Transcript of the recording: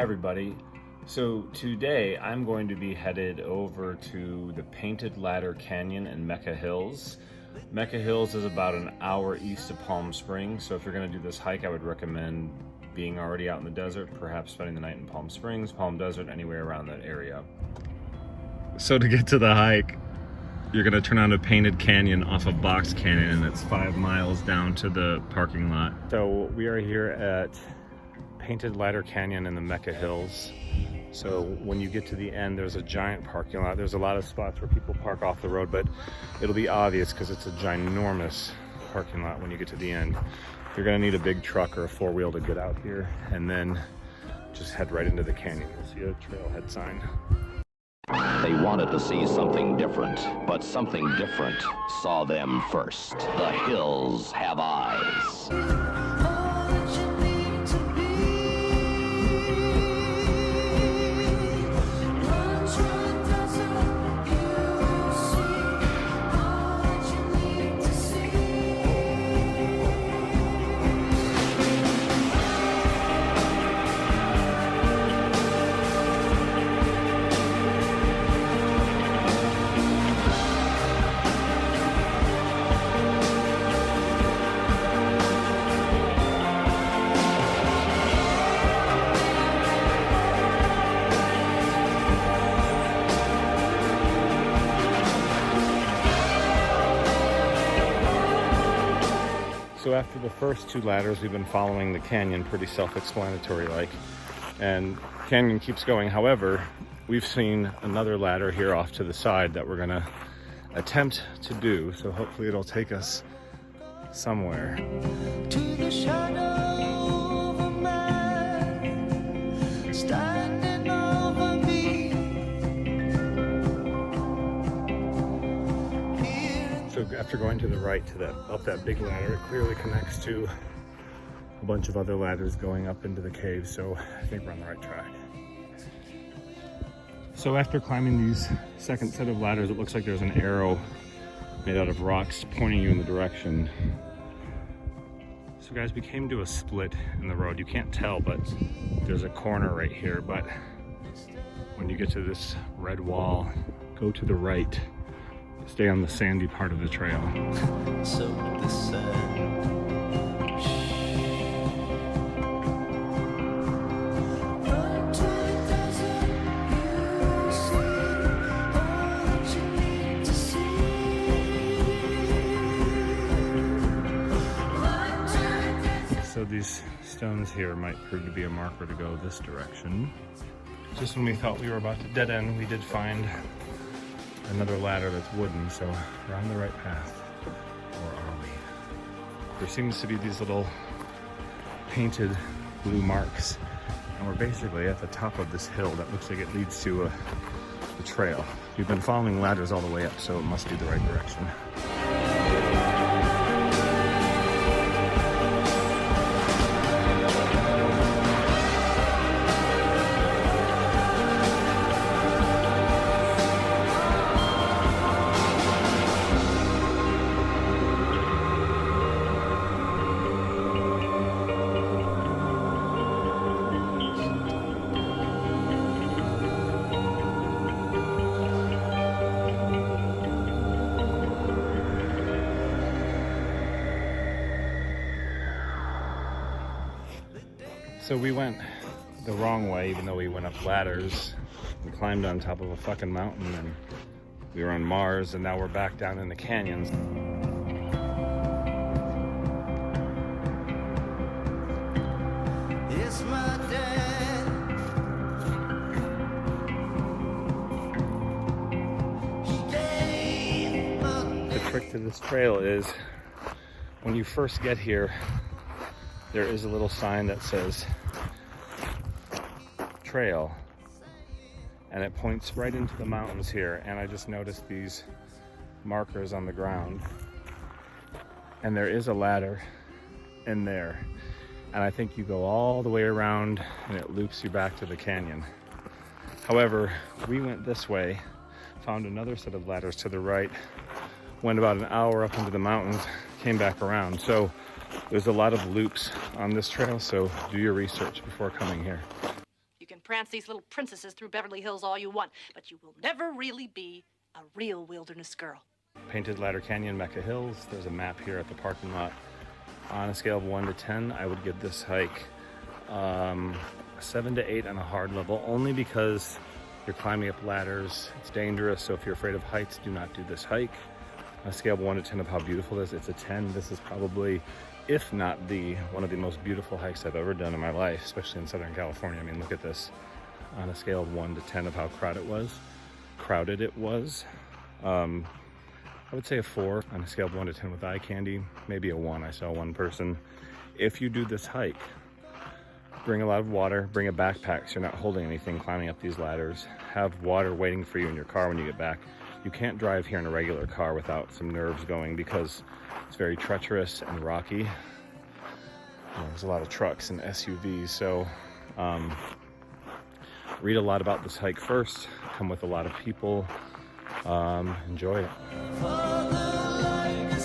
Hi everybody. So today I'm going to be headed over to the Painted Ladder Canyon in Mecca Hills. Mecca Hills is about an hour east of Palm Springs, so if you're going to do this hike, I would recommend being already out in the desert, perhaps spending the night in Palm Springs, Palm Desert, anywhere around that area. So to get to the hike, you're going to turn onto Painted Canyon off of Box Canyon, and it's 5 miles down to the parking lot. So we are here at Painted Ladder Canyon in the Mecca Hills. So when you get to the end, there's a giant parking lot. There's a lot of spots where people park off the road, but it'll be obvious because it's a ginormous parking lot when you get to the end. You're gonna need a big truck or a four-wheel to get out here, and then just head right into the canyon. You'll see a trailhead sign. They wanted to see something different, but something different saw them first. The hills have eyes. So after the first two ladders, we've been following the canyon, pretty self-explanatory like, and canyon keeps going. However, we've seen another ladder here off to the side that we're gonna attempt to do. So hopefully it'll take us somewhere. To the shadow of a man standing over me. So after going to the right to that up that big ladder, it clearly connects to a bunch of other ladders going up into the cave. So I think we're on the right track. So after climbing these second set of ladders, it looks like there's an arrow made out of rocks pointing you in the direction. So guys, we came to a split in the road. You can't tell, but there's a corner right here. But when you get to this red wall, go to the right. Stay on the sandy part of the trail. So the sand. So these stones here might prove to be a marker to go this direction. Just when we thought we were about to dead end, we did find another ladder that's wooden, so we're on the right path. Or are we? There seems to be these little painted blue marks, and we're basically at the top of this hill that looks like it leads to the trail. We've been following ladders all the way up, so it must be the right direction. So we went the wrong way, even though we went up ladders. We climbed on top of a fucking mountain, and we were on Mars, and now we're back down in the canyons. It's my dad. The trick to this trail is when you first get here, there is a little sign that says trail, and it points right into the mountains here. And I just noticed these markers on the ground, and there is a ladder in there, and I think you go all the way around and it loops you back to the canyon. However, we went this way, found another set of ladders to the right, went about an hour up into the mountains, came back around. So there's a lot of loops on this trail, so do your research before coming here. You can romance these little princesses through Beverly Hills all you want, but you will never really be a real wilderness girl. Painted Ladder Canyon, Mecca Hills. There's a map here at the parking lot. On a scale of 1 to 10, I would give this hike 7 to 8 on a hard level, only because you're climbing up ladders. It's dangerous, so if you're afraid of heights, do not do this hike. On a scale of 1 to 10 of how beautiful it is, it's a 10. This is probably, if not one of the most beautiful hikes I've ever done in my life, especially in Southern California. I mean, look at this. On a scale of 1 to 10 of how crowded it was. I would say a 4 on a scale of 1 to 10 with eye candy, maybe a 1. I saw one person. If you do this hike, bring a lot of water, bring a backpack so you're not holding anything climbing up these ladders. Have water waiting for you in your car when you get back. You can't drive here in a regular car without some nerves going because it's very treacherous and rocky. There's a lot of trucks and SUVs, so read a lot about this hike first, come with a lot of people, enjoy it. Father, like a